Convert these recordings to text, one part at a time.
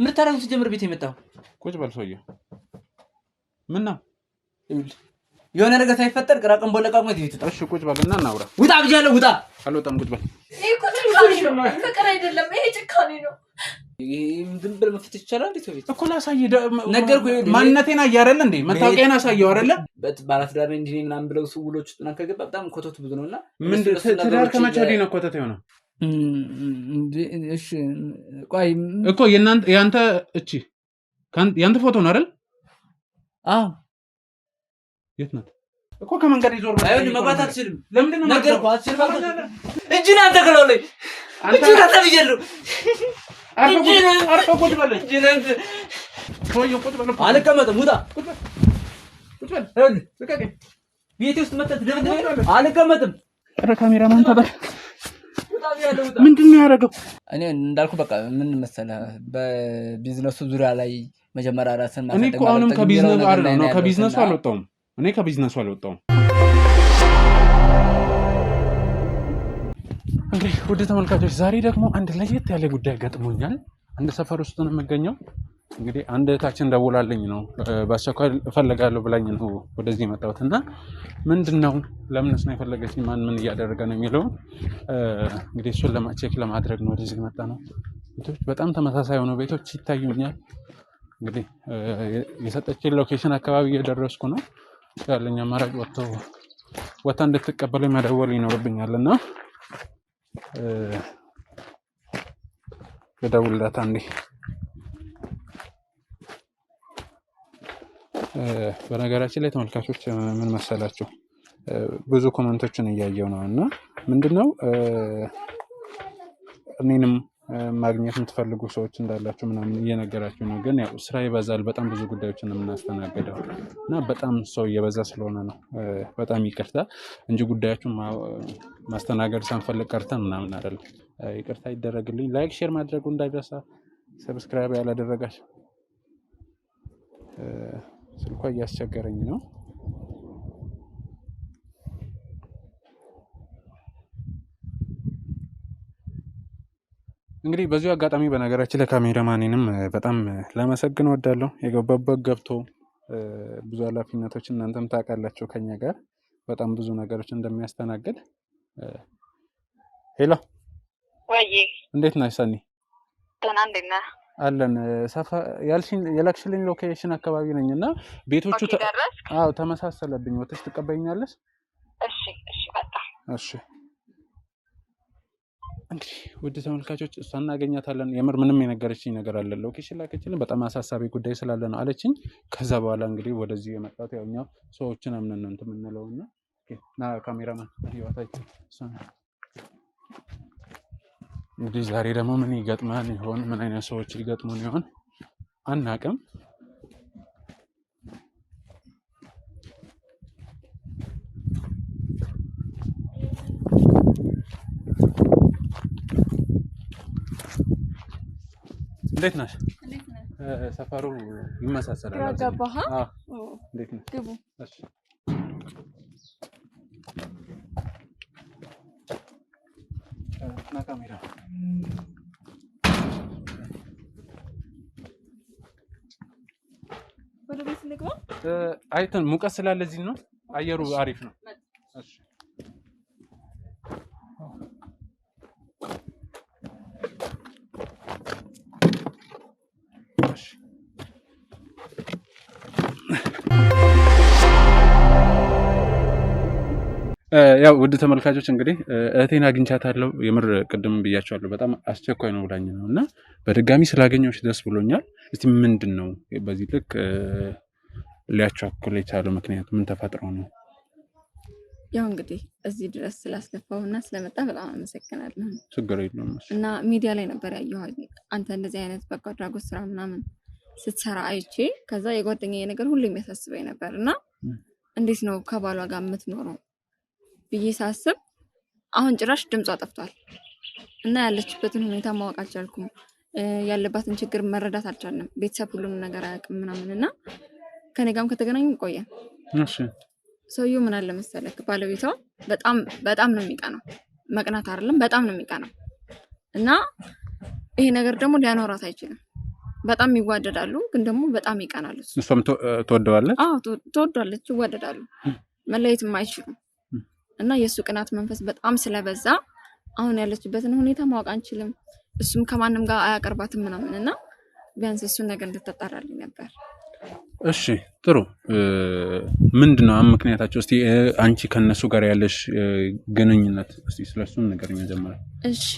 ምን ታረጉ ሲጀምር ቤት የመጣው ቁጭ በል ሰውዬ ምን ነው የሆነ ነገር ሳይፈጠር ቅራቀም ቦለቃቅመት ይይጣ እሺ ቁጭ በልና እናውራ ውጣ ብያለሁ ውጣ አልወጣም ቁጭ በል ይሄ ጭካኔ ነው ፍቅር አይደለም ይሄ ጭካኔ ነው ዝም ብለህ መፍትሄ ይቻላል እንዴ ሰው ቤት እኮ ላሳይ ነገርኩ ማንነቴን አያረለ እንዴ መታወቂያን አሳየው አይደለ ባላት ዳር እንጂ ምናምን ብለው ሰውሎች ጥና ከገባ በጣም ኮተቱ ብዙ ነውና ምን ትዳር ከመቼ ወዲህ ነው ኮተት የሆነው እሺ ቆይ እኮ ያንተ እቺ ያንተ ፎቶ ነው አይደል አዎ የት ናት እኮ ከመንገድ ይዞር አይደል መግባት አትችልም ለምንድን ነው ነገርኩ አትችልም እጅን አንተ ከለው ላይ እጅን አትብየሉ አርፈ ቁጭ በል እጅን ሰውዬው ቁጭ በል አልቀመጥም ውጣ ቁጭ በል ልቀቀኝ ቤቴ ውስጥ መተት ደብደብ አልቀመጥም ኧረ ካሜራማን ታዲያ ምንድን ነው ያደረገው እኔ እንዳልኩ በቃ ምን መሰለህ በቢዝነሱ ዙሪያ ላይ መጀመሪያ ራስን ማስተዳደር እኔ እኮ አሁንም ከቢዝነሱ አይደለም ነው ከቢዝነሱ አልወጣሁም እኔ ከቢዝነሱ አልወጣሁም እንግዲህ ወደ ተመልካቾች ዛሬ ደግሞ አንድ ለየት ያለ ጉዳይ ገጥሞኛል አንድ ሰፈር ውስጥ ነው የምገኘው እንግዲህ አንድ እህታችን ደውላልኝ ነው በአስቸኳይ እፈልጋለሁ ብላኝ ነው ወደዚህ የመጣሁትና ምንድነው ለምንስ ነው የፈለገችኝ ማን ምን እያደረገ ነው የሚለው እንግዲህ እሱን ለማቼክ ለማድረግ ነው ወደዚህ መጣ ነው ቤቶች በጣም ተመሳሳይ ሆነው ቤቶች ይታዩኛል እንግዲህ የሰጠችኝ ሎኬሽን አካባቢ እየደረስኩ ነው ያለኝ አማራጭ ወጣ እንድትቀበለው መደወል ይኖርብኛልና ልደውልላት አንዴ በነገራችን ላይ ተመልካቾች ምን መሰላችሁ ብዙ ኮሜንቶችን እያየው ነውና ምንድነው እኔንም ማግኘት የምትፈልጉ ሰዎች እንዳላችሁ ምናምን እየነገራችሁ ነው ግን ያው ስራ ይበዛል በጣም ብዙ ጉዳዮችን የምናስተናግደው እና በጣም ሰው እየበዛ ስለሆነ ነው በጣም ይቅርታ እንጂ ጉዳያችሁን ማስተናገድ ሳንፈልግ ቀርተን ምናምን አይደለም ይቅርታ ይደረግልኝ ላይክ ሼር ማድረጉ እንዳይረሳ ሰብስክራይብ ያላደረጋችሁ ስልኳ እያስቸገረኝ ነው እንግዲህ በዚሁ አጋጣሚ በነገራችን ላይ ካሜራማኔንም በጣም ለማመሰግን እወዳለሁ የገባበት ገብቶ ብዙ ኃላፊነቶች እናንተም ታውቃላችሁ ከኛ ጋር በጣም ብዙ ነገሮች እንደሚያስተናግድ ሄሎ ወይ እንዴት ነሽ ሰኒ ደህና እንዴት ነህ አለን የላክሽልኝ ሎኬሽን አካባቢ ነኝና ቤቶቹ አዎ ተመሳሰለብኝ ወጥተሽ ትቀበይኛለሽ እሺ በቃ እሺ እንግዲህ ወደ ተመልካቾች እሷን እናገኛታለን የምር ምንም የነገረችኝ ነገር አለ ሎኬሽን ላከችልኝ በጣም አሳሳቢ ጉዳይ ስላለ ነው አለችኝ ከዛ በኋላ እንግዲህ ወደዚህ የመጣሁት ያውኛው ሰዎችን አምነን ነው የምንለውና ና ካሜራማን ይወጣችሁ እንግዲህ ዛሬ ደግሞ ምን ይገጥማል ይሆን ምን አይነት ሰዎች ይገጥሙን ይሆን አናውቅም እንዴት ነሽ ሰፈሩ ይመሳሰላል ያጋባህ እንዴት ነሽ ግቡ እሺ ና ካሜራ ወደ ቤት ልግባ አይተን ሙቀት ስላለ እዚህ ነው አየሩ አሪፍ ነው እሺ ያው ውድ ተመልካቾች እንግዲህ እህቴን አግኝቻታለሁ የምር ቅድም ብያቸዋለሁ በጣም አስቸኳይ ነው ብላኝ ነውና በድጋሚ ስላገኘሁሽ ደስ ብሎኛል እስቲ ምንድነው በዚህ ልክ ሊያቻኩል የቻለው ምክንያት ምን ተፈጥሮ ነው ያው እንግዲህ እዚህ ድረስ ስላስለፋውና ስለመጣ በጣም አመሰግናለሁ ችግር የለውም እና ሚዲያ ላይ ነበር ያየሁት አንተ እንደዚህ አይነት በጎ አድራጎት ስራ ምናምን ስትሰራ አይቼ ከዛ የጓደኛዬ ነገር ሁሉ የሚያሳስበኝ ነበርና እንዴት ነው ከባሏ ጋር የምትኖረው ብዬ ሳስብ አሁን ጭራሽ ድምጿ ጠፍቷል እና ያለችበትን ሁኔታ ማወቅ አልቻልኩም ያለባትን ችግር መረዳት አልቻልንም ቤተሰብ ሁሉም ነገር አያውቅም ምናምንና ከኔ ጋርም ከተገናኘን ቆየን እሺ ሰውዬው ምን አለ መሰለክ ባለቤቷ በጣም ነው የሚቀናው መቅናት አይደለም በጣም ነው የሚቀናው እና ይሄ ነገር ደግሞ ሊያኖራት አይችልም በጣም ይዋደዳሉ፣ ግን ደግሞ በጣም ይቀናሉ። እሷም ትወደዋለች? አዎ ትወደዋለች፣ ይዋደዳሉ፣ መለየትም አይችሉም። እና የእሱ ቅናት መንፈስ በጣም ስለበዛ አሁን ያለችበትን ሁኔታ ማወቅ አንችልም። እሱም ከማንም ጋር አያቀርባትም ምናምን እና ቢያንስ እሱን ነገር እንድትጣራልኝ ነበር። እሺ ጥሩ። ምንድነው ምክንያታቸው? እስቲ አንቺ ከነሱ ጋር ያለሽ ግንኙነት እስቲ ስለሱም ነገር መጀመሪያ። እሺ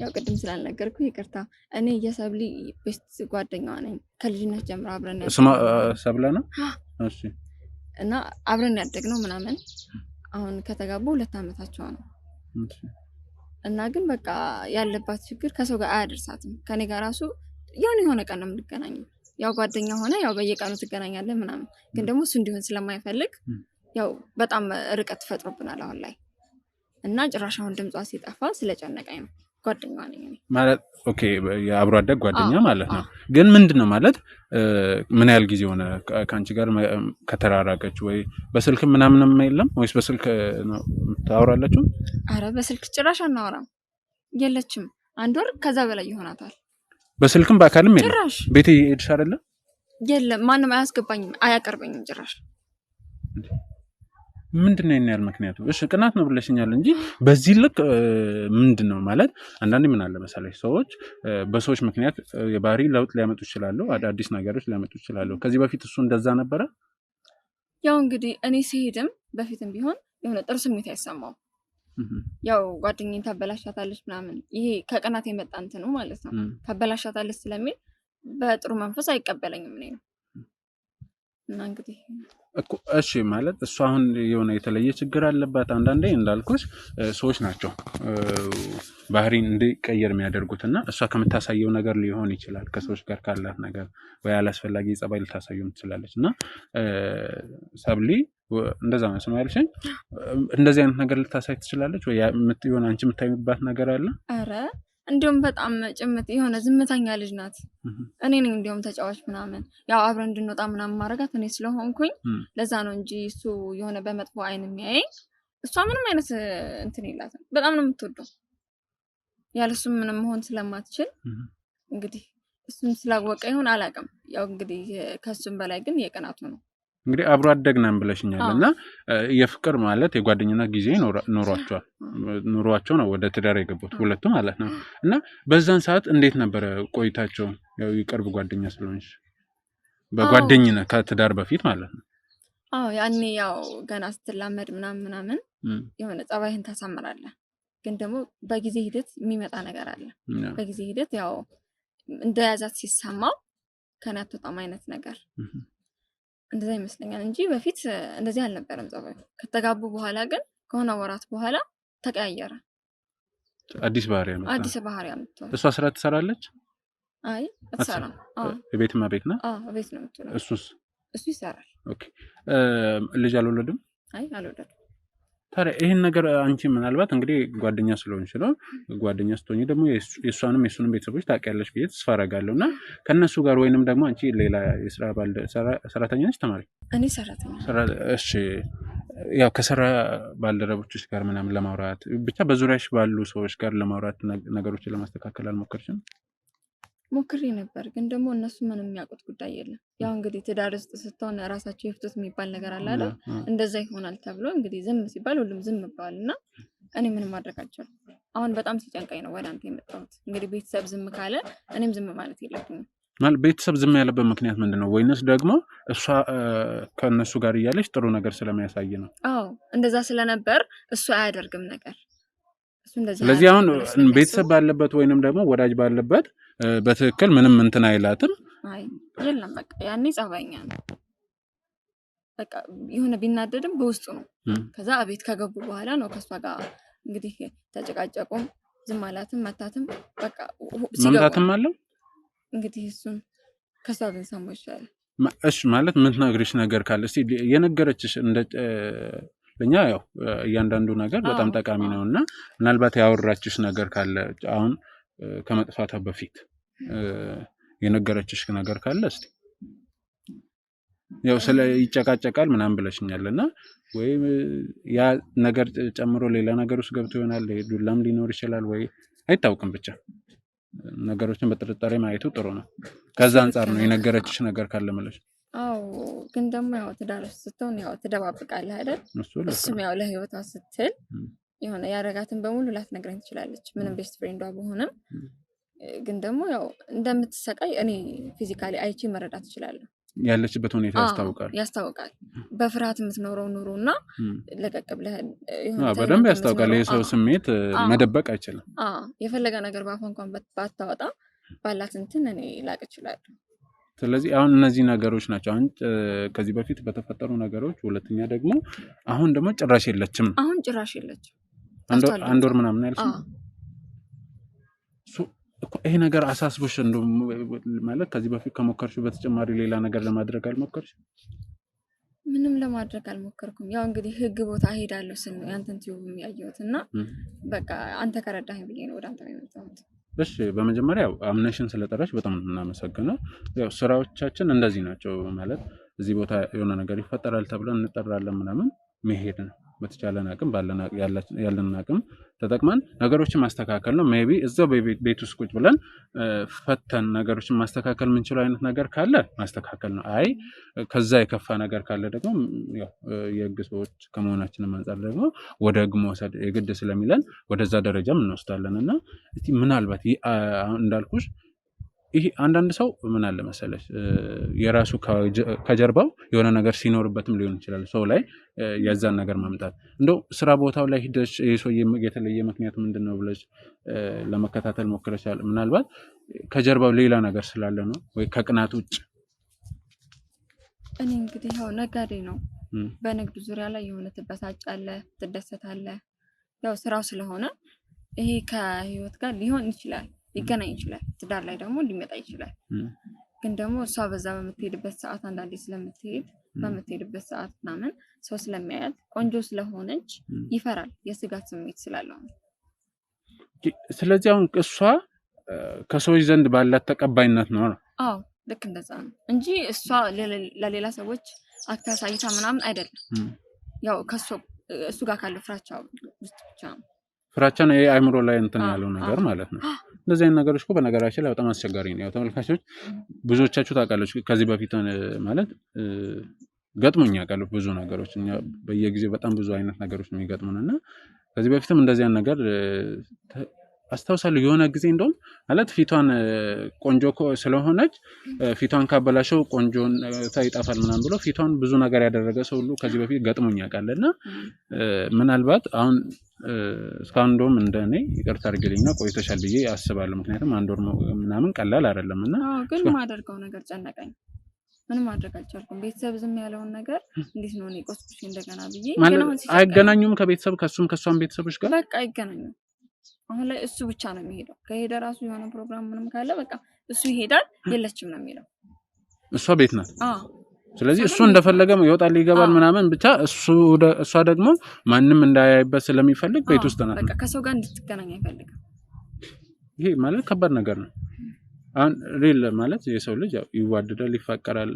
ያው ቅድም ስላልነገርኩ ይቅርታ። እኔ የሰብሊ ቤስት ጓደኛዋ ነኝ። ከልጅነት ጀምሮ አብረን ሰብለ ነው። እሺ። እና አብረን ያደግነው ምናምን አሁን ከተጋቡ 2 ዓመታቸው ነው። እና ግን በቃ ያለባት ችግር ከሰው ጋር አያደርሳትም። ከኔ ጋር ራሱ የሆነ ቀን ነው የምንገናኘው። ያው ጓደኛ ሆነ ያው በየቀኑ ትገናኛለህ ምናምን፣ ግን ደግሞ እሱ እንዲሆን ስለማይፈልግ ያው በጣም ርቀት ፈጥሮብናል አሁን ላይ። እና ጭራሽ አሁን ድምጿ ሲጠፋ ስለጨነቀኝ ነው። ጓደኛዋ ነኝ እኔ ማለት ኦኬ፣ የአብሮ አደግ ጓደኛ ማለት ነው። ግን ምንድነው ማለት ምን ያህል ጊዜ ሆነ ከአንቺ ጋር ከተራራቀች? ወይ በስልክ ምናምንም የለም ወይስ በስልክ ታወራላችሁ? አረ በስልክ ጭራሽ አናወራም፣ የለችም። 1 ወር ከዛ በላይ ይሆናታል። በስልክም በአካልም የለም? ጭራሽ ቤት ሄድሽ አይደለ? የለም፣ ማንም አያስገባኝም፣ አያቀርበኝም ጭራሽ። ምንድነው የኔ ያል ምክንያቱ? እሺ ቅናት ነው ብለሽኛል እንጂ በዚህ ልክ ምንድነው ማለት? አንዳንዴ ምን አለ መሰለሽ ሰዎች በሰዎች ምክንያት የባህሪ ለውጥ ሊያመጡ ይችላሉ፣ አዳዲስ ነገሮች ሊያመጡ ይችላሉ። ከዚህ በፊት እሱ እንደዛ ነበረ? ያው እንግዲህ እኔ ሲሄድም በፊትም ቢሆን የሆነ ጥሩ ስሜት አይሰማው። ያው ጓደኛዬን ታበላሻታለች ምናምን፣ ይሄ ከቅናት የመጣ እንትኑ ማለት ነው። ታበላሻታለች ስለሚል በጥሩ መንፈስ አይቀበለኝም እኔ ነው። እና እንግዲህ እሺ ማለት እሱ አሁን የሆነ የተለየ ችግር አለባት። አንዳንዴ እንዳልኩሽ ሰዎች ናቸው ባህሪን እንዲቀየር የሚያደርጉትና እሷ ከምታሳየው ነገር ሊሆን ይችላል፣ ከሰዎች ጋር ካላት ነገር ወይ አላስፈላጊ ጸባይ ልታሳየው ትችላለች። እና ሰብሊ እንደዛ ነው ስማልሽኝ፣ እንደዚህ አይነት ነገር ልታሳይ ትችላለች ወይ የሆነ አንቺ የምታዩባት ነገር አለ? አረ እንዲሁም በጣም ጭምት የሆነ ዝምተኛ ልጅ ናት። እኔ ነኝ እንዲሁም ተጫዋች ምናምን፣ ያው አብረን እንድንወጣ ምናምን ማድረጋት እኔ ስለሆንኩኝ ለዛ ነው እንጂ እሱ የሆነ በመጥፎ አይን የሚያየኝ። እሷ ምንም አይነት እንትን የላትም፣ በጣም ነው የምትወደው። ያለሱም ምንም መሆን ስለማትችል እንግዲህ እሱም ስላወቀ ይሁን አላውቅም። ያው እንግዲህ ከሱም በላይ ግን የቅናቱ ነው። እንግዲህ አብሮ አደግናም ብለሽኛል እና የፍቅር ማለት የጓደኝነት ጊዜ ኑሯቸው ነው ወደ ትዳር የገቡት ሁለቱ ማለት ነው። እና በዛን ሰዓት እንዴት ነበረ ቆይታቸው? ያው የቅርብ ጓደኛ ስለሆንሽ በጓደኝነት ከትዳር በፊት ማለት ነው። አዎ ያኔ ያው ገና ስትላመድ ምናምን የሆነ ጸባይህን ታሳምራለህ፣ ግን ደግሞ በጊዜ ሂደት የሚመጣ ነገር አለ። በጊዜ ሂደት ያው እንደያዛት ሲሰማው ከኔ አትወጣም አይነት ነገር እንደዛ ይመስለኛል እንጂ በፊት እንደዚህ አልነበረም ጸባዩ። ከተጋቡ በኋላ ግን ከሆነ ወራት በኋላ ተቀያየረ። አዲስ ባህሪ አመጣ። እሷ ስራ ትሰራለች? አይ አትሰራም። ቤትማ ቤት ነው? ቤት ነው የምትውለው። እሱ ይሰራል። ኦኬ። ልጅ አልወለድም? አይ አልወለድም። ታዲያ ይሄን ነገር አንቺ ምናልባት እንግዲህ ጓደኛ ስለሆንሽ ነው፣ ጓደኛ ስትሆኚ ደግሞ የእሷንም የእሱንም ቤተሰቦች ታውቂያለሽ ብዬ ተስፋ አደርጋለሁ። እና ከእነሱ ጋር ወይንም ደግሞ አንቺ ሌላ የስራ ሰራተኛ ነች? ተማሪ? እኔ ሰራተኛ። እሺ። ያው ከስራ ባልደረቦችሽ ጋር ምናምን ለማውራት ብቻ በዙሪያሽ ባሉ ሰዎች ጋር ለማውራት ነገሮችን ለማስተካከል አልሞከርሽም? ሞክሬ ነበር፣ ግን ደግሞ እነሱ ምንም የሚያውቁት ጉዳይ የለም። ያው እንግዲህ ትዳር ውስጥ ስትሆን ራሳቸው የፍቱት የሚባል ነገር አለ አይደል? እንደዛ ይሆናል ተብሎ እንግዲህ ዝም ሲባል ሁሉም ዝም ብለዋል። እና እኔ ምንም ማድረግ አልቻልኩም። አሁን በጣም ሲጨንቀኝ ነው ወደ አንተ የመጣሁት። እንግዲህ ቤተሰብ ዝም ካለ እኔም ዝም ማለት የለብኝም። ማለት ቤተሰብ ዝም ያለበት ምክንያት ምንድነው? ወይንስ ደግሞ እሷ ከነሱ ጋር እያለች ጥሩ ነገር ስለሚያሳይ ነው? አዎ እንደዛ ስለነበር እሱ አያደርግም ነገር እሱ እንደዛ። ስለዚህ አሁን ቤተሰብ ባለበት ወይንም ደግሞ ወዳጅ ባለበት በትክክል ምንም እንትን አይላትም? አይ የለም በቃ ያኔ ጸባይኛ ነው። በቃ የሆነ ቢናደድም በውስጡ ነው። ከዛ ቤት ከገቡ በኋላ ነው ከሷ ጋር እንግዲህ ተጨቃጨቁም፣ ዝም አላትም፣ መታትም። በቃ መምታትም አለው እንግዲህ እሱን ከሷ ብንሰማው ይሻላል። እሺ ማለት የምትነግርሽ ነገር ካለ እስቲ የነገረችሽ ለኛ ያው እያንዳንዱ ነገር በጣም ጠቃሚ ነውና ምናልባት ያወራችሽ ነገር ካለ አሁን ከመጥፋቷ በፊት የነገረችሽ ነገር ካለ እስቲ ያው ስለ ይጨቃጨቃል ምናምን ብለሽኛልና ወይ ያ ነገር ጨምሮ ሌላ ነገር ውስጥ ገብቶ ይሆናል፣ ዱላም ሊኖር ይችላል ወይ አይታወቅም። ብቻ ነገሮችን በጥርጣሬ ማየቱ ጥሩ ነው። ከዛ አንፃር ነው የነገረችሽ ነገር ካለ ማለት አዎ ግን ደግሞ ያው ትዳር ስትሆን ያው ትደባብቃለህ አይደል? እሱም ያው ለህይወቷ ስትል የሆነ ያረጋትን በሙሉ ላትነግረኝ ትችላለች። ምንም ቤስት ፍሬንዷ በሆነም ግን ደግሞ ያው እንደምትሰቃይ እኔ ፊዚካሊ አይቼ መረዳት እችላለሁ። ያለችበት ሁኔታ ያስታውቃል። በፍርሃት የምትኖረው ኑሮ እና ለቀቅ ብለህ በደንብ ያስታውቃል። የሰው ስሜት መደበቅ አይችልም። የፈለገ ነገር በአፏ እንኳን ባታወጣ ባላት እንትን እኔ ላቅ እችላለሁ። ስለዚህ አሁን እነዚህ ነገሮች ናቸው። አሁን ከዚህ በፊት በተፈጠሩ ነገሮች፣ ሁለተኛ ደግሞ አሁን ደግሞ ጭራሽ የለችም። አሁን ጭራሽ የለችም። አንድ ወር ምናምን ያልሽ ይሄ ነገር አሳስቦሽ እንደው ማለት ከዚህ በፊት ከሞከርሽው በተጨማሪ ሌላ ነገር ለማድረግ አልሞከርሽ? ምንም ለማድረግ አልሞከርኩም። ያው እንግዲህ ህግ ቦታ ሄዳለሁ ስል ነው ያንተን ቲዩብ የሚያየሁትና በቃ አንተ ከረዳኸኝ ብዬ ነው ወደ አንተ የመጣሁት። እሺ በመጀመሪያ አምነሽን ስለጠራሽ በጣም እናመሰግናለን። ያው ስራዎቻችን እንደዚህ ናቸው ማለት እዚህ ቦታ የሆነ ነገር ይፈጠራል ተብለን እንጠራለን ምናምን መሄድ ነው። በተቻለን አቅም ያለን አቅም ተጠቅመን ነገሮችን ማስተካከል ነው። ሜቢ እዛው ቤት ውስጥ ቁጭ ብለን ፈተን ነገሮችን ማስተካከል የምንችለው አይነት ነገር ካለ ማስተካከል ነው። አይ ከዛ የከፋ ነገር ካለ ደግሞ ያው የህግ ሰዎች ከመሆናችንም አንፃር ደግሞ ወደ ህግ መውሰድ የግድ ስለሚለን ወደዛ ደረጃም እንወስዳለን እና እስቲ ምናልባት እንዳልኩሽ ይሄ አንዳንድ ሰው ምን አለ መሰለሽ የራሱ ከጀርባው የሆነ ነገር ሲኖርበትም ሊሆን ይችላል ሰው ላይ ያዛን ነገር ማምጣት እንደው ስራ ቦታው ላይ ሄደሽ የሰውዬ የተለየ ምክንያት ምንድነው ብለሽ ለመከታተል ሞክረሻል? ምናልባት ከጀርባው ሌላ ነገር ስላለ ነው ወይ ከቅናት ውጭ? እኔ እንግዲህ ያው ነጋዴ ነው። በንግድ ዙሪያ ላይ የሆነ ትበሳጫለህ፣ ትደሰታለህ። ያው ስራው ስለሆነ ይሄ ከህይወት ጋር ሊሆን ይችላል፣ ሊገናኝ ይችላል። ትዳር ላይ ደግሞ ሊመጣ ይችላል። ግን ደግሞ እሷ በዛ በምትሄድበት ሰዓት አንዳንዴ ስለምትሄድ በምትሄድበት ሰዓት ምናምን ሰው ስለሚያያት ቆንጆ ስለሆነች ይፈራል፣ የስጋት ስሜት ስላለው። ስለዚህ አሁን እሷ ከሰዎች ዘንድ ባላት ተቀባይነት ነው። አዎ ልክ እንደዛ ነው እንጂ እሷ ለሌላ ሰዎች አታሳይታ ምናምን አይደለም። ያው እሱ ጋር ካለው ፍራቻ ውስጥ ብቻ ነው። ፍራቻ ነው የአእምሮ ላይ እንትን ያለው ነገር ማለት ነው። እንደዚህ አይነት ነገሮች እኮ በነገራችን ላይ በጣም አስቸጋሪ ነው። ያው ተመልካቾች ብዙዎቻችሁ ታውቃላችሁ ከዚህ በፊት ማለት ገጥሞኛ ያውቃሉ ብዙ ነገሮች እኛ በየጊዜው በጣም ብዙ አይነት ነገሮች ነው የሚገጥሙንና ከዚህ በፊትም እንደዚህ አይነት ነገር አስታውሳለሁ። የሆነ ጊዜ እንደውም ማለት ፊቷን ቆንጆ ስለሆነች ፊቷን ካበላሸው ቆንጆን ታይጣፋል ምናምን ብሎ ፊቷን ብዙ ነገር ያደረገ ሰው ሁሉ ከዚህ በፊት ገጥሞኛ ያውቃልና ምናልባት አሁን እስካሁን እንደውም እንደኔ ይቅርታ አድርግልኝና ቆይተሻል ብዬ አስባለሁ። ምክንያቱም አንድ ወር ምናምን ቀላል አይደለምና ግን ማደርገው ነገር ጨነቀኝ። ምንም ማድረግ አልቻልኩም። ቤተሰብ ዝም ያለውን ነገር እንዴት ነው እኔ ቆስቁሽ እንደገና ብዬ አይገናኙም ከቤተሰብ ከሷም ቤተሰቦች ጋር በቃ አይገናኙም። አሁን ላይ እሱ ብቻ ነው የሚሄደው። ከሄደ ራሱ የሆነ ፕሮግራም ምንም ካለ በቃ እሱ ይሄዳል፣ የለችም ነው የሚለው። እሷ ቤት ናት። ስለዚህ እሱ እንደፈለገ ይወጣል ይገባል ምናምን ብቻ እሷ ደግሞ ማንም እንዳያይበት ስለሚፈልግ ቤት ውስጥ ናት። በቃ ከሰው ጋር እንድትገናኝ አይፈልግም። ይሄ ማለት ከባድ ነገር ነው። አሁን ሪል ማለት የሰው ልጅ ይዋደዳል፣ ይፋቀራል፣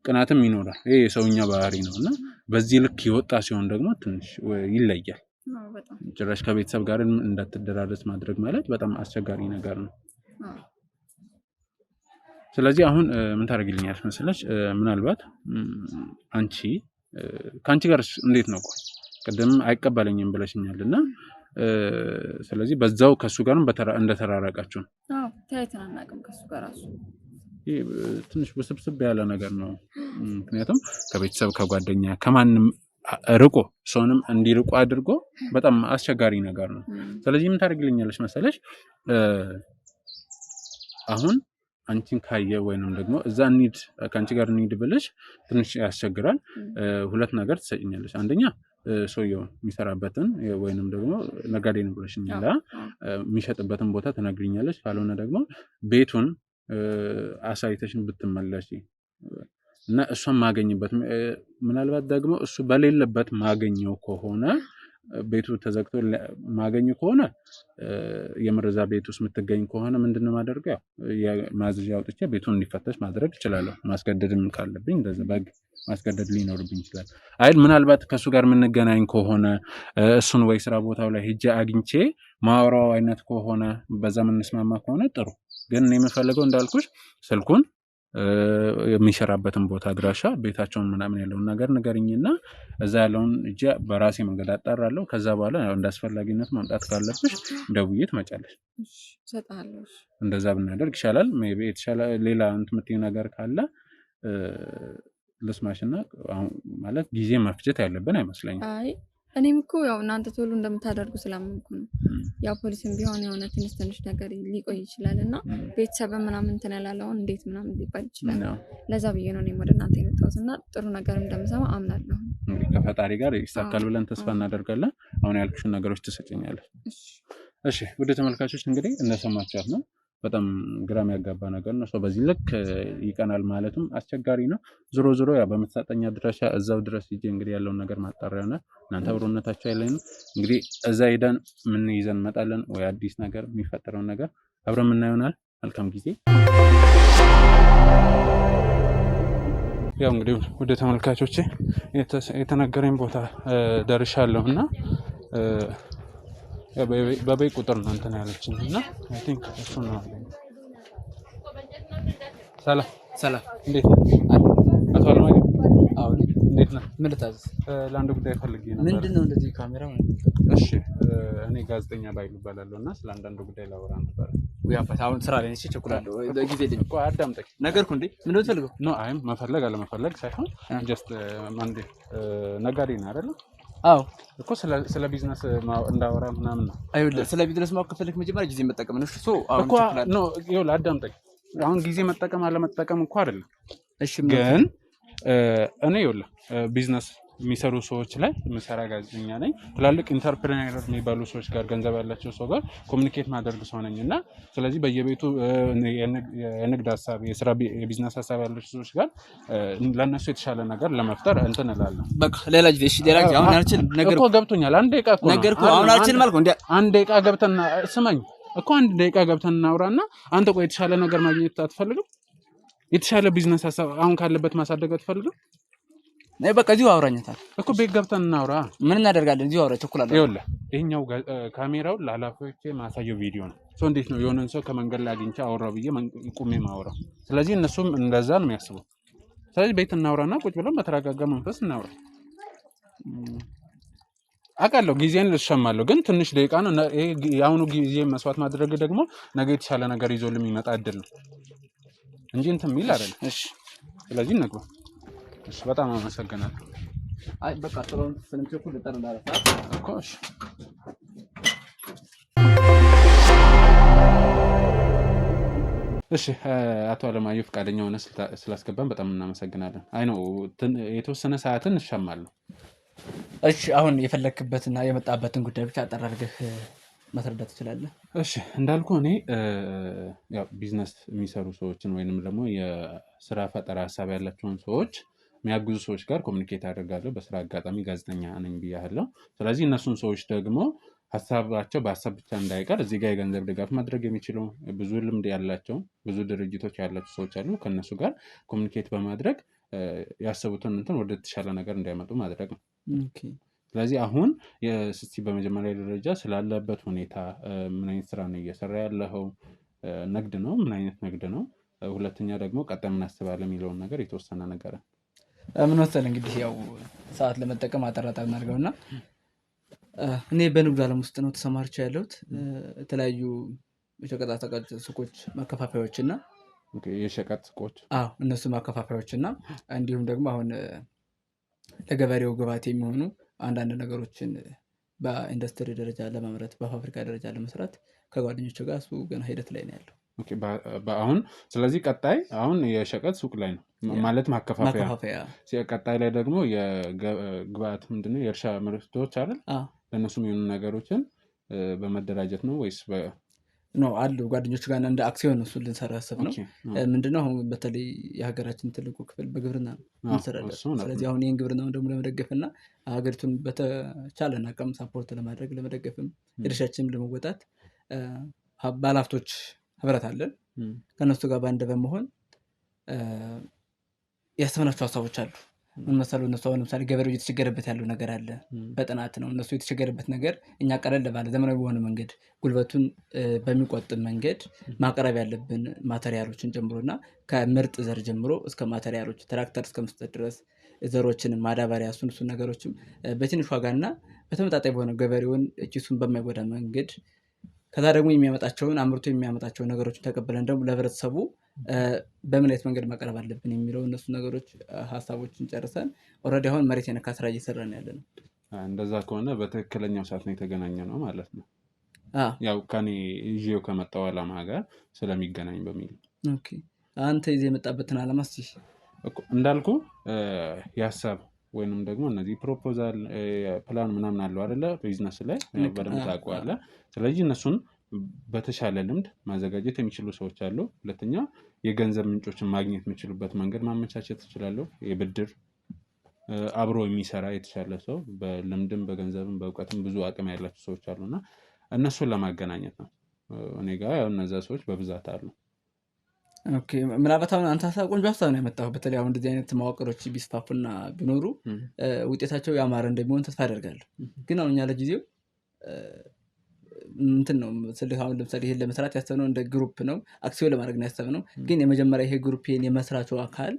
ቅናትም ይኖራል። ይሄ የሰውኛ ባህሪ ነውና በዚህ ልክ ይወጣ ሲሆን ደግሞ ትንሽ ይለያል። ጭራሽ ከቤተሰብ ጋር እንዳትደራረስ ማድረግ ማለት በጣም አስቸጋሪ ነገር ነው። ስለዚህ አሁን ምን ታደርግልኛለሽ መሰለሽ ምናልባት ከአንቺ ጋር እንዴት ነው ቅድም አይቀበለኝም ብለሽኛልና ስለዚህ በዛው ከሱ ጋር እንደተራራቃችሁ? አዎ ታይተን አናውቅም ከሱ ጋር ራሱ። ይሄ ትንሽ ውስብስብ ያለ ነገር ነው። ምክንያቱም ከቤተሰብ ከጓደኛ ከማንም ርቆ ሰውንም እንዲርቁ አድርጎ በጣም አስቸጋሪ ነገር ነው። ስለዚህ ምን ታደርግልኛለሽ መሰለሽ አሁን አንቺን ካየ ወይንም ደግሞ እዛ ከአንቺ ጋር እንሂድ ብለሽ ትንሽ ያስቸግራል። ሁለት ነገር ትሰጪኛለሽ። አንደኛ ሰውየው የሚሰራበትን ወይንም ደግሞ ነጋዴ ነው ብለሽኛል የሚሸጥበትን ቦታ ትነግሪኛለሽ። ካልሆነ ደግሞ ቤቱን አሳይተሽን ብትመለሺ እና እሷን ማገኝበት ምናልባት ደግሞ እሱ በሌለበት ማገኘው ከሆነ ቤቱ ተዘግቶ ማገኘው ከሆነ የመረዛ ቤት ውስጥ የምትገኝ ከሆነ ምንድነው ማድረገው ማዝዣ አውጥቼ ቤቱን እንዲፈተሽ ማድረግ እችላለሁ። ማስገደድም ካለብኝ እንደዚህ በግ ማስገደድ ሊኖርብኝ ይችላል። አይል ምናልባት ከሱ ጋር የምንገናኝ ከሆነ እሱን ወይ ስራ ቦታው ላይ ሄጄ አግኝቼ ማውራው አይነት ከሆነ በዛ የምንስማማ ከሆነ ጥሩ። ግን እኔ የምፈልገው እንዳልኩሽ ስልኩን የሚሰራበትን ቦታ አድራሻ ቤታቸውን ምናምን ያለውን ነገር ንገሪኝና እዛ ያለውን እጄ በራሴ መንገድ አጣራለሁ። ከዛ በኋላ እንደ አስፈላጊነት ማምጣት ካለብሽ ደውዬ ትመጫለሽ። እንደዛ ብናደርግ ይሻላል። ሜይ ቢ የተሻለ ሌላ እንትን የምትይው ነገር ካለ ልስማሽና ማለት ጊዜ መፍጀት ያለብን አይመስለኝም። አይ እኔም እኮ ያው እናንተ ቶሎ እንደምታደርጉ ስላመንኩ ነው። ያው ፖሊስም ቢሆን የሆነ ትንሽ ነገር ሊቆይ ይችላል እና ቤተሰብ ምናምን እንትን ያላለውን እንዴት ምናምን ሊባል ይችላል። ለዛ ብዬ ነው እኔም ወደ እናንተ የመጣሁት እና ጥሩ ነገር እንደምሰማ አምናለሁ። እንግዲህ ከፈጣሪ ጋር ይሳካል ብለን ተስፋ እናደርጋለን። አሁን ያልኩሽን ነገሮች ትሰጭኛለሽ። እሺ ወደ ተመልካቾች እንግዲህ እንደሰማችኋት ነው። በጣም ግራም ያጋባ ነገር ነው። በዚህ ልክ ይቀናል ማለትም አስቸጋሪ ነው። ዞሮ ያ በምትሰጠኝ አድራሻ እዛው ድረስ ሂጄ እንግዲህ ያለውን ነገር ማጣሪያ ነው። እናንተ አብሮነታችሁ ያለኝ እንግዲህ እዛ ሄደን ምን ይዘን እንመጣለን ወይ አዲስ ነገር የሚፈጠረውን ነገር አብረን የምናየው ይሆናል። መልካም ጊዜ። ያው እንግዲህ ወደ ተመልካቾቼ የተነገረኝ ቦታ ደርሻለሁ እና በበይ ቁጥር ነው እንትን ያለችኝ እና አይ ቲንክ እሱ ነው አለኝ። ሰላም እንዴት ነው አቶ አለማየሁ? አዎ እንዴት ነው? ምን ልታዘዝ? ለአንድ ጉዳይ ፈልጌ ነበር። ምንድነው እንደዚህ ካሜራ? እሺ እኔ ጋዜጠኛ ባይሉ እባላለሁ እና ስለ አንዳንድ ጉዳይ ላወራ ነበር። አሁን ስራ ላይ ነኝ፣ እቸኩላለሁ። ጊዜ የለኝም እኮ አዳምጠኝ። ነገርኩ እንዴ ምን ነው ትፈልገው? ኖ አይ መፈለግ አለመፈለግ ሳይሆን ጀስት ማንዴ ነጋዴ ነው አይደል? አዎ እኮ ስለ ቢዝነስ እንዳወራ ምናምን ነው። አይደል? ስለ ቢዝነስ ማወቅ ከፈለክ መጀመሪያ ጊዜ መጠቀም ነው። እሺ አሁን እኮ ኖ ይኸውልህ አዳምጠኝ። አሁን ጊዜ መጠቀም አለመጠቀም እኮ አይደለም። እሺ ግን እኔ ይኸውልህ ቢዝነስ የሚሰሩ ሰዎች ላይ የምሰራ ጋዜጠኛ ነኝ። ትላልቅ ኢንተርፕረነር የሚባሉ ሰዎች ጋር ገንዘብ ያላቸው ሰው ጋር ኮሚኒኬት ማድረግ ሰው ነኝ እና ስለዚህ በየቤቱ የንግድ ሀሳብ የቢዝነስ ሀሳብ ያላቸው ሰዎች ጋር ለእነሱ የተሻለ ነገር ለመፍጠር እንትን እላለሁ። በቃ ሌላ ጊዜ አሁን አልችልም። ነገር እኮ ገብቶኛል። አንድ ደቂቃ እኮ ነገርኩህ። አሁን አልችልም አልኩህ። እንዴ አንድ ደቂቃ ገብተን ስማኝ እኮ አንድ ደቂቃ ገብተን እናውራና አንተ ቆይ የተሻለ ነገር ማግኘት አትፈልግም? የተሻለ ቢዝነስ ሀሳብ አሁን ካለበት ማሳደግ አትፈልግም? ነይ በቃ እዚሁ አውራኛታል እኮ ቤት ገብተን እናውራ። ምን እናደርጋለን? እዚሁ አውራ ቸኩላለሁ። ይኸውልህ ይሄኛው ካሜራው ለኃላፊዎቼ ማሳየው ቪዲዮ ነው። እንዴት ነው የሆነን ሰው ከመንገድ ላይ አግኝቼ አወራው ብዬ ቁሜ ማወራው። ስለዚህ እነሱም እንደዛ ነው የሚያስበው። ስለዚህ ቤት እናውራና ቁጭ ብለን በተረጋጋ መንፈስ እናውራ። አውቃለሁ ጊዜን ልሸማለሁ፣ ግን ትንሽ ደቂቃ ነው። ይሄ የአሁኑ ጊዜ መስዋዕት ማድረግ ደግሞ ነገ የተሻለ ነገር ይዞልኝ የሚመጣ እድል ነው እንጂ እንትን የሚል አይደለም። እሺ ስለዚህ እንግባ። እሺ በጣም አመሰግናለሁ። አይ በቃ ጥሩን ስለምትኩ ልጠር እንዳረሳ እኮ እሺ። እሺ አቶ አለማየሁ ፈቃደኛ ሆነ ስላስገባን በጣም እናመሰግናለን። አይ ነው የተወሰነ ሰዓትን እሻማለሁ። እሺ አሁን የፈለክበትና የመጣበትን ጉዳይ ብቻ አጠር አድርገህ ማስረዳት ትችላለህ? እሺ እንዳልኩ እኔ ያው ቢዝነስ የሚሰሩ ሰዎችን ወይንም ደግሞ የስራ ፈጠራ ሀሳብ ያላቸውን ሰዎች የሚያግዙ ሰዎች ጋር ኮሚኒኬት አደርጋለሁ። በስራ አጋጣሚ ጋዜጠኛ ነኝ ብያለሁ። ስለዚህ እነሱን ሰዎች ደግሞ ሀሳባቸው በሀሳብ ብቻ እንዳይቀር እዚህ ጋር የገንዘብ ድጋፍ ማድረግ የሚችሉ ብዙ ልምድ ያላቸው ብዙ ድርጅቶች ያላቸው ሰዎች አሉ። ከእነሱ ጋር ኮሚኒኬት በማድረግ ያሰቡትን እንትን ወደ ተሻለ ነገር እንዲያመጡ ማድረግ ነው። ስለዚህ አሁን እስቲ በመጀመሪያ ደረጃ ስላለበት ሁኔታ ምን አይነት ስራ ነው እየሰራ ያለው? ንግድ ነው? ምን አይነት ንግድ ነው? ሁለተኛ ደግሞ ቀጣይ ምን አስባለሁ የሚለውን ነገር የተወሰነ ነገር ምን መሰለህ እንግዲህ ያው ሰዓት ለመጠቀም አጠራጣሪ እናድርገውና እኔ በንግዱ ዓለም ውስጥ ነው ተሰማርቼ ያለሁት። የተለያዩ የሸቀጣሸቀጥ ሱቆች ማከፋፈያዎች እና የሸቀጥ ሱቆች እነሱ ማከፋፈያዎች እና እንዲሁም ደግሞ አሁን ለገበሬው ግብዓት የሚሆኑ አንዳንድ ነገሮችን በኢንዱስትሪ ደረጃ ለማምረት በፋብሪካ ደረጃ ለመስራት ከጓደኞቹ ጋር እሱ ገና ሂደት ላይ ነው ያለው። አሁን ስለዚህ ቀጣይ አሁን የሸቀጥ ሱቅ ላይ ነው ማለት ማከፋፈያ። ቀጣይ ላይ ደግሞ የግብዓት ምንድነው የእርሻ ምርቶች አይደል? ለእነሱ የሚሆኑ ነገሮችን በመደራጀት ነው ወይስ አሉ ጓደኞቹ ጋር እንደ አክሲዮን እሱ ልንሰራ ያሰብነው ምንድነው አሁን በተለይ የሀገራችን ትልቁ ክፍል በግብርና ነው እንሰራለን። ስለዚህ አሁን ይህን ግብርናውን ደግሞ ለመደገፍና ሀገሪቱን በተቻለን አቅም ሳፖርት ለማድረግ ለመደገፍም የድርሻችንም ለመወጣት ባለሀብቶች ህብረት አለን። ከነሱ ጋር በአንድ በመሆን ያሰብናቸው ሀሳቦች አሉ። ምን መሰለው እነሱ አሁን ለምሳሌ ገበሬው እየተቸገረበት ያለው ነገር አለ በጥናት ነው እነሱ የተቸገረበት ነገር እኛ ቀለል ባለ ዘመናዊ በሆነ መንገድ ጉልበቱን በሚቆጥብ መንገድ ማቅረብ ያለብን ማቴሪያሎችን ጀምሮና ከምርጥ ዘር ጀምሮ እስከ ማቴሪያሎች ትራክተር እስከ መስጠት ድረስ ዘሮችን ማዳበሪያ እሱን ነገሮችም በትንሽ ዋጋና በተመጣጣኝ በሆነ ገበሬውን ኪሱን በማይጎዳ መንገድ ከዛ ደግሞ የሚያመጣቸውን አምርቶ የሚያመጣቸውን ነገሮችን ተቀበለን ደግሞ ለህብረተሰቡ በምን አይነት መንገድ ማቅረብ አለብን የሚለው እነሱ ነገሮች ሐሳቦችን ጨርሰን ኦሬዲ አሁን መሬት የነካ ስራ እየሰራን ያለነው እንደዛ ከሆነ በትክክለኛው ሰዓት ነው የተገናኘነው ማለት ነው። ያው ከኔ ይዤው ከመጣው ዓላማ ጋር ስለሚገናኝ በሚል ኦኬ አንተ ይዘህ የመጣበትን ዓላማ እስቲ እንዳልኩ ያሳብ ወይንም ደግሞ እነዚህ ፕሮፖዛል ፕላን ምናምን አለው አይደለ ቢዝነስ ላይ በደንብ ታውቀዋለህ። ስለዚህ እነሱን በተሻለ ልምድ ማዘጋጀት የሚችሉ ሰዎች አሉ። ሁለተኛ የገንዘብ ምንጮችን ማግኘት የሚችሉበት መንገድ ማመቻቸት ይችላሉ። የብድር አብሮ የሚሰራ የተሻለ ሰው በልምድም በገንዘብም በእውቀትም ብዙ አቅም ያላቸው ሰዎች አሉና እነሱን ለማገናኘት ነው። እኔ ጋር ያው እነዛ ሰዎች በብዛት አሉ። ኦኬ ምናልባት አሁን አንተ ሀሳብ ቆንጆ ሀሳብ ነው ያመጣው። በተለይ አሁን እንደዚህ አይነት መዋቅሮች ቢስፋፉና ቢኖሩ ውጤታቸው ያማረ እንደሚሆን ተስፋ አደርጋለሁ። ግን አሁን እኛ ለጊዜው እንትን ነው ስልህ አሁን ለምሳሌ ይሄን ለመስራት ያሰብነው እንደ ግሩፕ ነው አክሲዮን ለማድረግ ነው ያሰብነው። ግን የመጀመሪያ ይሄ ግሩፕን የመስራቹ አካል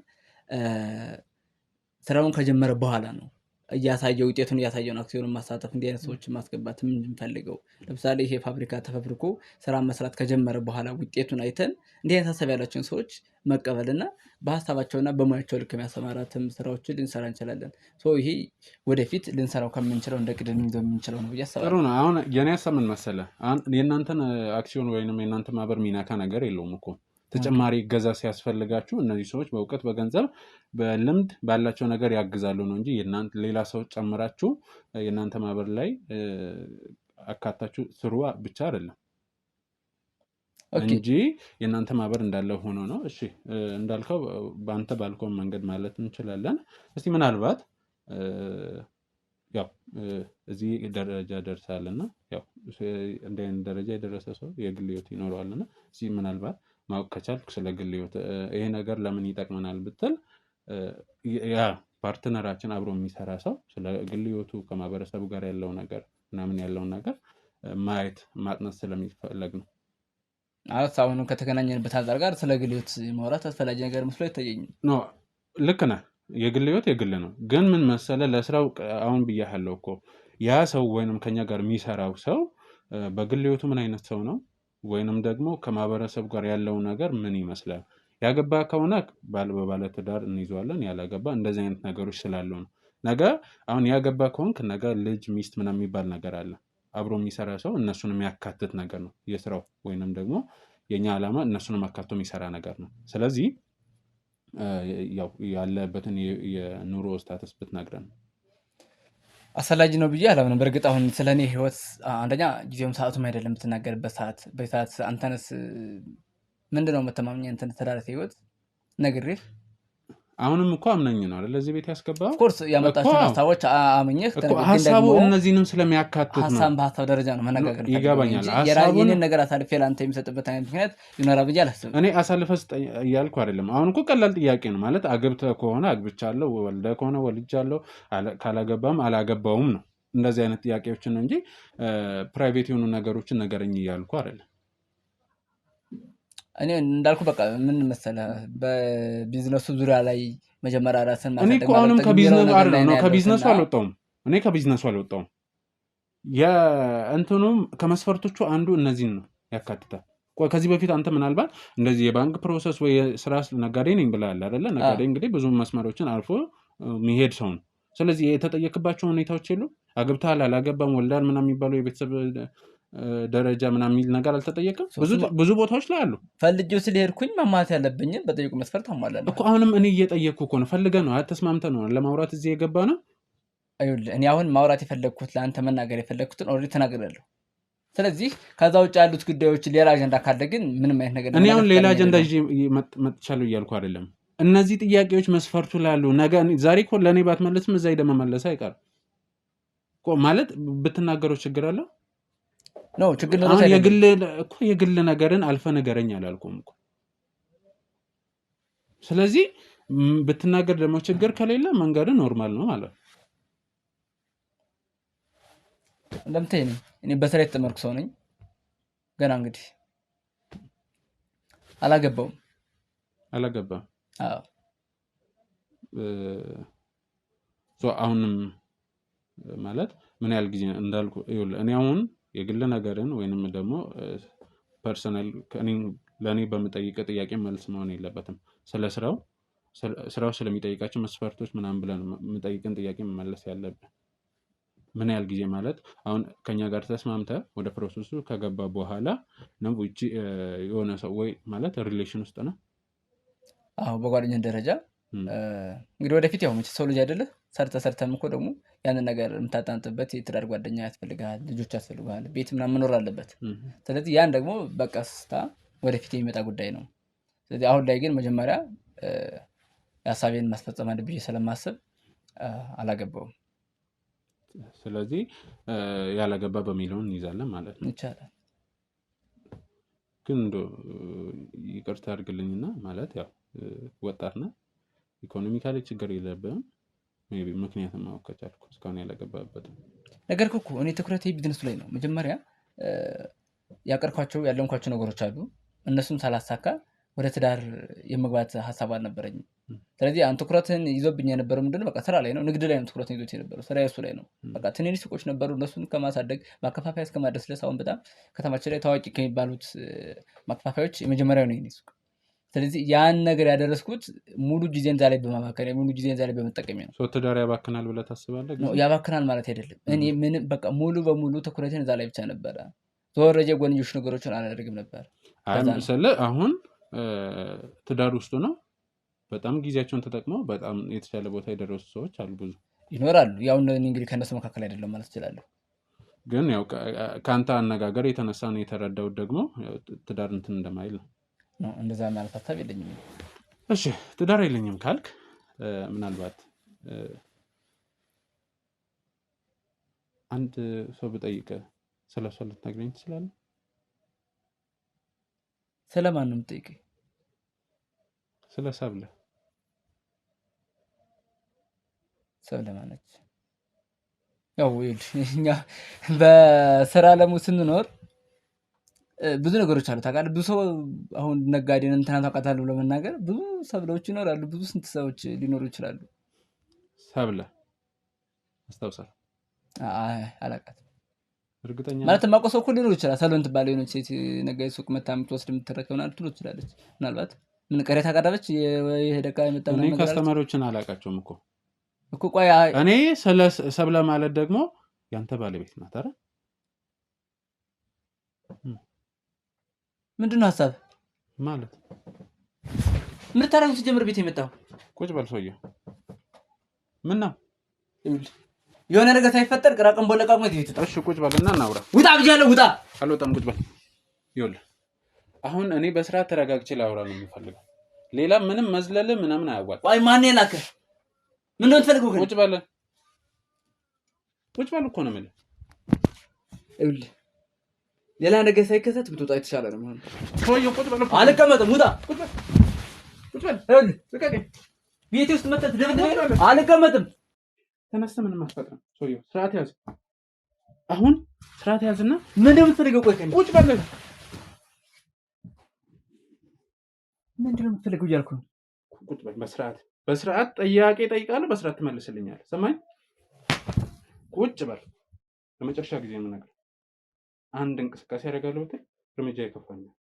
ስራውን ከጀመረ በኋላ ነው እያሳየው ውጤቱን እያሳየው ነው አክሲዮንን ማሳተፍ እንዲህ አይነት ሰዎችን ማስገባት የምንፈልገው። ለምሳሌ ይሄ ፋብሪካ ተፈብርኮ ስራ መስራት ከጀመረ በኋላ ውጤቱን አይተን እንዲህ አይነት ሀሳብ ያላቸውን ሰዎች መቀበልና በሀሳባቸውና በሙያቸው ልክ የሚያሰማራትም ስራዎችን ልንሰራ እንችላለን። ይሄ ወደፊት ልንሰራው ከምንችለው እንደ ቅድም ይዘው የምንችለው ነው ብዬ አስባለሁ። ጥሩ ነው። አሁን የኔ ሀሳብ ምን መሰለህ የእናንተን አክሲዮን ወይንም የእናንተ ማህበር ሚናካ ነገር የለውም እኮ ተጨማሪ እገዛ ሲያስፈልጋችሁ እነዚህ ሰዎች በእውቀት በገንዘብ በልምድ ባላቸው ነገር ያግዛሉ ነው እንጂ የእናንተ ሌላ ሰው ጨምራችሁ የእናንተ ማህበር ላይ አካታችሁ ስሩ ብቻ አይደለም እንጂ የእናንተ ማህበር እንዳለ ሆኖ ነው። እሺ እንዳልከው በአንተ ባልከው መንገድ ማለት እንችላለን። እስቲ ምናልባት ያው እዚህ ደረጃ ደርሳልና ያው እንደ ደረጃ የደረሰ ሰው የግል ህይወት ይኖረዋልና እስቲ ምናልባት ማወቅ ከቻልኩ ስለ ግል ህይወት ይሄ ነገር ለምን ይጠቅመናል ብትል ያ ፓርትነራችን አብሮ የሚሰራ ሰው ስለ ግል ህይወቱ ከማህበረሰቡ ጋር ያለው ነገር ምናምን ያለውን ነገር ማየት ማጥናት ስለሚፈለግ ነው። አሁን ከተገናኘንበት አንፃር ጋር ስለ ግል ህይወት ማውራት አስፈላጊ ነገር መስሎ አይታየኝም። ኖ ልክ ነህ። የግል ህይወት የግል ነው። ግን ምን መሰለህ ለስራው አሁን ብያለሁ እኮ ያ ሰው ወይንም ከኛ ጋር የሚሰራው ሰው በግል ህይወቱ ምን አይነት ሰው ነው ወይንም ደግሞ ከማህበረሰብ ጋር ያለው ነገር ምን ይመስላል። ያገባ ከሆነ በባለ ትዳር እንይዘዋለን። ያላገባ እንደዚህ አይነት ነገሮች ስላሉ ነው። ነገ አሁን ያገባ ከሆንክ ነገ ልጅ ሚስት ምናምን የሚባል ነገር አለ። አብሮ የሚሰራ ሰው እነሱን የሚያካትት ነገር ነው የስራው ወይንም ደግሞ የኛ ዓላማ እነሱን አካቶ የሚሰራ ነገር ነው። ስለዚህ ያው ያለበትን የኑሮ ስታተስ ብትነግረን አስፈላጊ ነው ብዬ አላምንም። በእርግጥ አሁን ስለኔ ህይወት አንደኛ ጊዜውም ሰዓቱም አይደለም የምትናገርበት ሰዓት በሰዓት አንተነስ ምንድነው መተማመኛ እንትን ተዳረተ ህይወት ነግሬህ አሁንም እኮ አምነኝ ነው አይደል ለዚህ ቤት ያስገባው ኦፍ ኮርስ ያመጣችሁ ሐሳቦች አምኜህ ሐሳቡ እነዚህንም ስለሚያካትት ነው። ሐሳብ በሐሳብ ደረጃ ነው መነጋገር ይገባኛል። የራይን ነገር አሳልፌ ላንተ የሚሰጥበት አይነት ምክንያት ይኖራል ብዬ አላስብም። እኔ አሳልፈስ እያልኩ አይደለም። አሁን እኮ ቀላል ጥያቄ ነው ማለት አግብተህ ከሆነ አግብቻለሁ ወልደህ ከሆነ ወልጃለሁ ካላገባም አላገባውም ነው። እንደዚህ አይነት ጥያቄዎችን ነው እንጂ ፕራይቬት የሆኑ ነገሮችን ነገረኝ እያልኩ አይደለም። እኔ እንዳልኩ በቃ ምን መሰለህ በቢዝነሱ ዙሪያ ላይ መጀመሪያ ራስን ማሳደግ ማለት ነው። እኔ እኮ አሁንም ከቢዝነሱ አልወጣሁም። እኔ ከቢዝነሱ አልወጣሁም። የእንትኑም ከመስፈርቶቹ አንዱ እነዚህን ነው ያካትታል። ከዚህ በፊት አንተ ምናልባት እንደዚህ የባንክ ፕሮሰስ ወይ ስራ ነጋዴ ነኝ ብለሃል አይደለ? ነጋዴ እንግዲህ ብዙ መስመሮችን አልፎ የሚሄድ ሰው ነው። ስለዚህ የተጠየቅባቸው ሁኔታዎች የሉ አግብተሃል አላገባም ወልዳል ምናምን የሚባለው የቤተሰብ ደረጃ ምናምን የሚል ነገር አልተጠየቀም። ብዙ ቦታዎች ላይ አሉ። ፈልጌው ስለሄድኩኝ ማማት ያለብኝን በጠየቁ መስፈርት አሟላለሁ እኮ። አሁንም እኔ እየጠየቅኩ እኮ ነው። ፈልገህ ነው ተስማምተህ ነው ለማውራት እዚህ የገባ ነው። አይውል እኔ አሁን ማውራት የፈለግኩት ለአንተ መናገር የፈለግኩትን ኦልሬዲ ተናግሬያለሁ። ስለዚህ ከዛ ውጭ ያሉት ጉዳዮች ሌላ አጀንዳ ካለ ግን ምንም አይነት ነገር እኔ አሁን ሌላ አጀንዳ ይዤ መጥቻለሁ እያልኩ አይደለም። እነዚህ ጥያቄዎች መስፈርቱ ላሉ ነገ ዛሬ እኮ ለእኔ ባትመለስም እዛ ሄደህ መመለስ አይቀርም እኮ ማለት ብትናገረው ችግር አለው ነው ችግር ነው። የግል ነገርን አልፈ ነገረኝ አላልኩም እኮ። ስለዚህ ብትናገር ደግሞ ችግር ከሌለ መንገድ ኖርማል ነው ማለት ለምታይ ነኝ እኔ በስራ የተመርኩ ሰው ነኝ ገና እንግዲህ አላገባም አዎ አሁንም ማለት ምን ያህል ጊዜ እንዳልኩ እኔ አሁን የግል ነገርን ወይንም ደግሞ ፐርሰናል ለኔ በመጠየቅ ጥያቄ መልስ መሆን የለበትም ስለ ስራው ስለሚጠይቃቸው መስፈርቶች ምናምን ብለን መጠየቅን ጥያቄ መመለስ ያለብን ምን ያህል ጊዜ ማለት አሁን ከኛ ጋር ተስማምተ ወደ ፕሮሰሱ ከገባ በኋላ ነው ውጪ የሆነ ሰው ወይ ማለት ሪሌሽን ውስጥ ነው አዎ በጓደኝነት ደረጃ እንግዲህ ወደፊት ያው መቼ ሰው ልጅ አይደለ ሰርተም እኮ ደግሞ ያንን ነገር የምታጣንጥበት የትዳር ጓደኛ ያስፈልጋል ልጆች ያስፈልጋል ቤት ምናምን መኖር አለበት ስለዚህ ያን ደግሞ በቀስታ ወደፊት የሚመጣ ጉዳይ ነው ስለዚህ አሁን ላይ ግን መጀመሪያ ሐሳቤን ማስፈጸም አለብኝ ስለማስብ አላገባውም ስለዚህ ያላገባ በሚሊዮን ይዛለን ማለት ነው ይቻላል ግን ይቅርታ አድርግልኝና ማለት ያው ወጣት ነህ ኢኮኖሚካሊ ችግር የለብህም ሜቢ ምክንያቱም ማወቅ ከቻልኩ እስካሁን ያላገባበት ነገርኩ እኮ እኔ ትኩረቴ ቢዝነሱ ላይ ነው መጀመሪያ ያቀርኳቸው ያለምኳቸው ነገሮች አሉ እነሱም ሳላሳካ ወደ ትዳር የመግባት ሐሳብ አልነበረኝም ስለዚህ አንተ ትኩረትን ይዞብኝ የነበረው ምንድነው በቃ ስራ ላይ ነው ንግድ ላይ ነው ትኩረትን ይዞት የነበረው ስራ እሱ ላይ ነው በቃ ትንንሽ ሱቆች ነበሩ እነሱን ከማሳደግ ማከፋፈያ እስከማድረስ ድረስ አሁን በጣም ከተማችን ላይ ታዋቂ ከሚባሉት ማከፋፈያዎች የመጀመሪያው ነው የኔ ሱቅ ስለዚህ ያን ነገር ያደረስኩት ሙሉ ጊዜን ዛሬ በማማከር ሙሉ ጊዜን ዛሬ በመጠቀም ነው ሶ ትዳር ያባክናል ብለህ ታስባለህ ነው ያባክናል ማለት አይደለም እኔ ምን በቃ ሙሉ በሙሉ ትኩረቴን ዛሬ ብቻ ነበር ተወረጀ ጎንጆሽ ነገሮችን አላደርግም ነበር ለምሳሌ አሁን ትዳር ውስጥ ነው በጣም ጊዜያቸውን ተጠቅመው በጣም የተሻለ ቦታ የደረሱ ሰዎች አሉ ብዙ ይኖራሉ ያው እንግዲህ ከነሱ መካከል አይደለም ማለት ይችላል ግን ያው ካንተ አነጋገር የተነሳ ነው የተረዳው ደግሞ ትዳር እንትን እንደማይል ነው እንደዛ ማለት ሐሳብ የለኝም እሺ ትዳር የለኝም ካልክ ምናልባት አንድ ሰው በጠይቀ ስለሷ ልትነግረኝ ትችላለህ ስለማን ነው የምትጠይቀኝ ስለ ሰብለ ማነች ያው እኛ በስራ ዓለም ስንኖር ብዙ ነገሮች አሉ ታውቃለህ ብዙ ሰው አሁን ነጋዴን እንትና ታውቃታለህ ብሎ መናገር ብዙ ሰብሎች ይኖራሉ ብዙ ስንት ሰዎች ሊኖሩ ይችላሉ ሰብለ አስታውሳለሁ አላውቃትም እርግጠኛ ማለት ማቆ ሰው እኮ ሊኖር ይችላል ሰሎን ትባል የሆነች ሴት ነጋዴ ሱቅ መታ የምትወስድ የምትረከብ ምናምን ትኖር ትችላለች ምናልባት ምን ቀሬታ ካዳለች የሄደካ የመጣ ነው እኔ ካስተማሪዎችን አላውቃቸውም እኮ ቆይ እኔ ሰብለ ማለት ደግሞ ያንተ ባለቤት ናት አይደል ምንድነው ሐሳብ ማለት ምን ታረጋግጥ ጀምር ቤት የመጣው ቁጭ በል ሰውዬው ምን ነው የሆነ ነገር ሳይፈጠር ቅራቀም ቦለቃም ነው ይተጣ እሺ ቁጭ በልና እናውራ ውጣ ብያለሁ ውጣ አልወጣም ቁጭ በል ይኸውልህ አሁን እኔ በስራ ተረጋግቼ ላውራ ነው የምፈልገው ሌላ ምንም መዝለል ምናምን አያዋጣም ቆይ ማን የላከ ምን ነው ተፈልገው ቁጭ በል እኮ ነው የምልህ ይኸውልህ ሌላ ነገር ሳይከሰት ብትወጣ የተሻለ ነው ማለት ሰውዬው ቁጭ በል አልቀመጥም ውጣ ቁጭ በል ይኸውልህ ልቀቀኝ ቤቴ ውስጥ መተት ደብደብ አልቀመጥም ተነስተ ምንም አትፈጥርም ሰውዬው ስርዓት ያዝ አሁን ስርዓት ያዝና ምን እንደምትፈልገው ቆይ ከኔ ቁጭ በል ምንድነው የምትፈልገው እያልኩ ነው ቁጭ በል በስርዓት ጥያቄ ጠይቃለሁ በስርዓት ትመልስልኛለህ ሰማኝ ቁጭ በል ለመጨረሻ ጊዜ ምን ነገር አንድ እንቅስቃሴ ያደርጋለሁ ብትል እርምጃ ይከፋኛል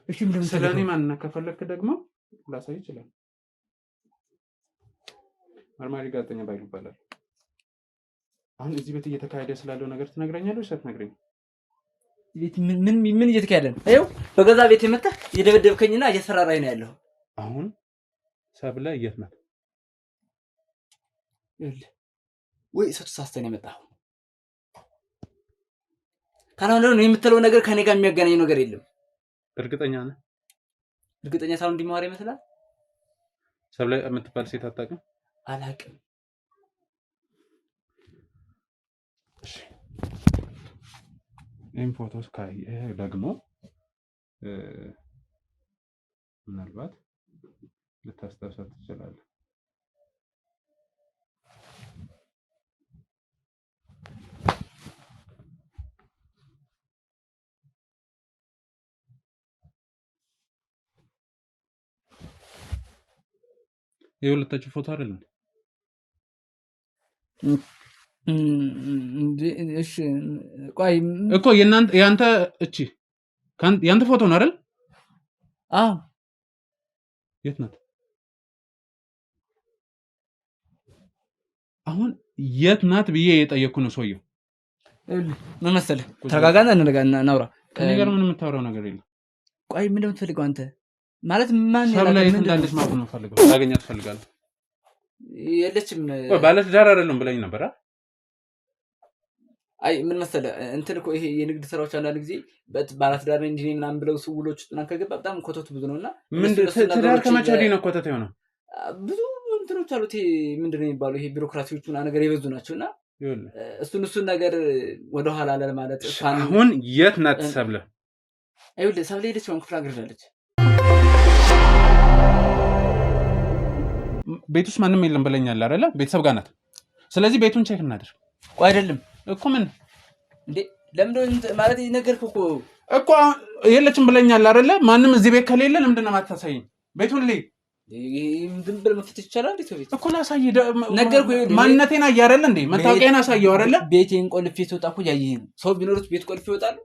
እሺ ምንድነው ስለኔ ማንና ከፈለክ ደግሞ ላሳይ ይችላል መርማሪ ጋዜጠኛ ባይሉ ይባላል አሁን እዚህ ቤት እየተካሄደ ስላለው ነገር ትነግረኛለህ ወይስ አትነግረኝም ቤት ምን እየተካሄደ ነው አይው በገዛ ቤት የመጣ እየደበደብከኝና እየሰራራኝ ነው ያለው አሁን ሰብለ የት ናት ወይ ተሳስተን የመጣው ካላውን ነው የምትለው ነገር ከኔ ጋር የሚያገናኝ ነገር የለም እርግጠኛ ነህ እርግጠኛ ሳይሆን እንዲማር ይመስላል ሰብለ የምትባል ሴት አታውቅም አላውቅም እሺ ይሄን ፎቶስ ካይ ደግሞ ምናልባት ልታስታውሳት ትችላለህ። የሁለታችሁ ፎቶ አይደለም እሺ ቆይ እኮ ያንተ እቺ ያንተ ፎቶ ነው አይደል? አዎ የት ናት አሁን? የት ናት ብዬ የጠየቅኩ ነው ሰውየው። ምን መሰለህ ተረጋጋና እናውራ። ከኔ ጋር ምንም የምታወራው ነገር የለም። ቆይ ምን እንደምትፈልገው አንተ ማለት ማን ሰብላይ እንዳለች ማወቅ ነው ፈልገው ታገኛት ፈልጋለሁ። የለችም ባለትዳር አይደለም ብለኝ ነበር። አይ ምን መሰለህ እንትን እኮ ይሄ የንግድ ስራዎች አንዳንድ ጊዜ ባለትዳር እንጂ ምናምን ብለው ስውሎች ጥናን ከገባ በጣም ኮተቱ ብዙ ነውና ትዳር ከመቼ ወዲህ ነው ኮተት የሆነው? ብዙ እንትኖች አሉት። ይሄ ምንድነው የሚባለው ይሄ ቢሮክራሲዎቹ እና ነገር የበዙ ናቸውና እሱን ነገር ወደ ኋላ አለ ማለት አሁን የት ናት ሰብለ? አይውል ሰብለ ሄደች ነው ክፍለ ሀገር ሄዳለች። ቤት ውስጥ ማንም የለም ብለኛል አይደለ? ቤተሰብ ጋር ናት። ስለዚህ ቤቱን ቼክ እናድርግ። ቆይ አይደለም እኮ ምን እንዴ ለምን ማለት ነገርኩ እኮ የለችም ብለኛል አይደለ? ማንም እዚህ ቤት ከሌለ ለምንድን ነው የማታሳይኝ? ቤቱን ልይ ዝም ብለህ መፍትሄ ይቻላል እንዴ? እኮ ላሳይ ነገርኩ። ማንነቴን አያረለ እንዴ? መታወቂያን አሳየው አይደለ? ቤቴን ቆልፌ ተወጣ እኮ ያየህ ነው። ሰው ቢኖርስ ቤት ቆልፌ ይወጣል?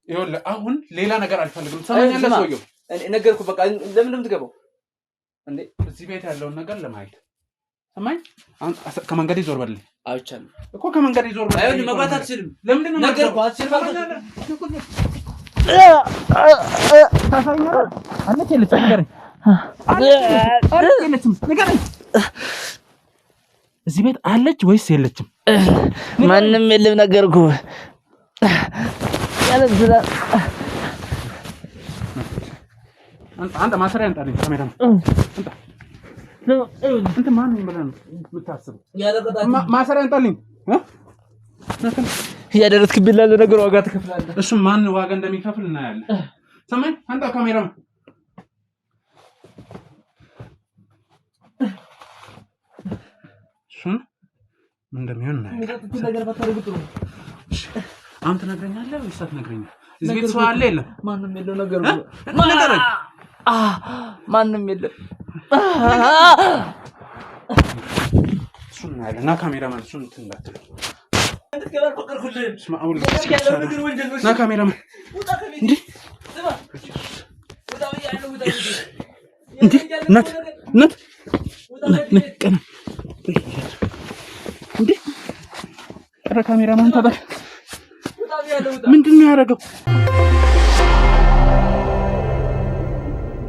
ይኸውልህ አሁን ሌላ ነገር አልፈልግም። ሰማኛለህ? ሰውየው ነገርኩ። በቃ ለምን የምትገባው እንዴ? እዚህ ቤት ያለውን ነገር ለማየት ሰማኝ። ከመንገድ ዞር በልልኝ። አይቻልም እኮ ከመንገድ ዞር በልልኝ። አይሆንም፣ መግባት አትችልም። ለምንድን ነው ነገርኩ? አትችልም። ታሳኛለህ? አንተ የለችም ንገረኝ። ንገረኝ። እዚህ ቤት አለች ወይስ የለችም? ማንም የለም። ነገርኩ። አንተ ማሰሪያ አንጣልኝ። ካሜራ አንተ ማን ነው ብለህ ነው የምታስበው? ማሰሪያ አንጣልኝ። ያደረስክብኝ ላለ ነገር ዋጋ ትከፍላለህ። እሱ ማን ዋጋ እንደሚከፍል እናያለን። ሰማኝ። አንተ ካሜራ እሱን ምን እንደሚሆን እናያለን። አንተ ነግረኛለህ ወይስ አትነግረኝም? እዚህ ቤት ሰው አለ የለም? ማንም የለው። ነገር ማንም የለም። እሱን እናያለን። ና ካሜራማን እሱን እንትን እንዳትል። ና ካሜራማን እናት ቀና እንዴ! ኧረ ካሜራማን ታዲያ ምንድን ነው ያደረገው?